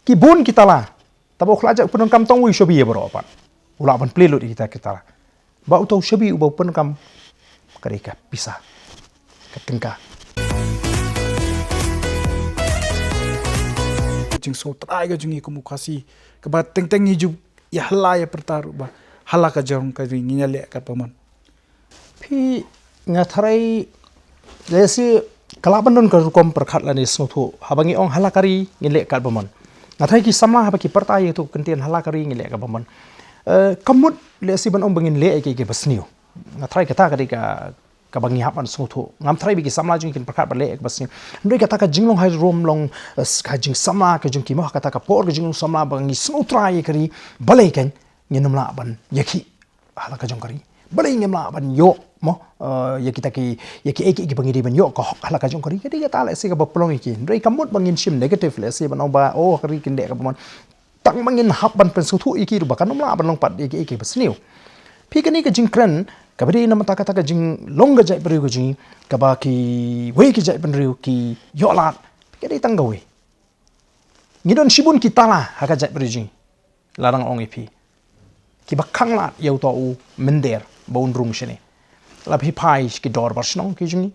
Kibun kita lah. Tapi kalau ajak Pyndonkam tong wi Shabi berapa? Ulah ban pelut kita lah. Bau tahu Shabi ubau Pyndonkam kerika pisah. Ketengka. Jeng so try ke jeng komunikasi ke ba teng hiju ya halaya pertaru ba halaka jong ka ringinya le ka paman. Pi ngatharai lesi kalaban don ka kom perkhat la ni sotho habangi ong halakari ngile ka paman. Ngathai ki samla habaki pertai tu kentian halakari ngile ka paman. Kamut lesi ban ong bangin le ke basniu. Ngathai kata ka kabangi hapan sotho ngam thrai bi ki samla jing kin perkhat bale ek basni ndoi kata ka jinglong hai rom long ka jing samla ka jing ki mo kata ka por ka jing samla bangi sotrai kari bale kan ngenamla ban yaki hala ka jong kari bale ngemla ban yo mo yaki yaki eki bangi di ban yo ka hala ka jong kari kadi kata la se ka baplong ki ndoi kamut bangin sim negative le se ban ba o kari kin de ka pamon tang bangin hap ban pen sotho iki ru ba kanamla ban long pat eki basniu pi kani ka jing kran kabari nama taka jing longga jai beriu jing kaba ki wei ki jai beriu ki yolat kadi tanggawe ngidon shibun ki Tala haka jai beriu jing larang ong ipi ki bakang lat yau tau Mynder baun rung shene labi pai ki dor barsnong ki jing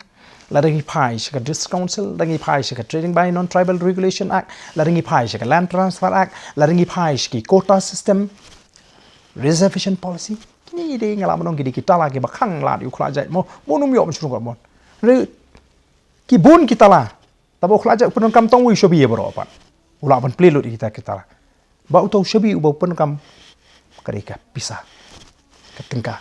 larangi pai ka district council larangi pai ka trading by non tribal regulation act larangi pai ka land transfer act larangi pai ki quota system reservation policy ni de ngala manong gidi kita lagi bakang la di ukla jai mo monum yo mchung ko mon re ki bun kita la tabo ukla jai Pyndonkam tong wi Shabi berapa ulah ban pelut kita la bau tahu Shabi ubau Pyndonkam kerika pisah ketengka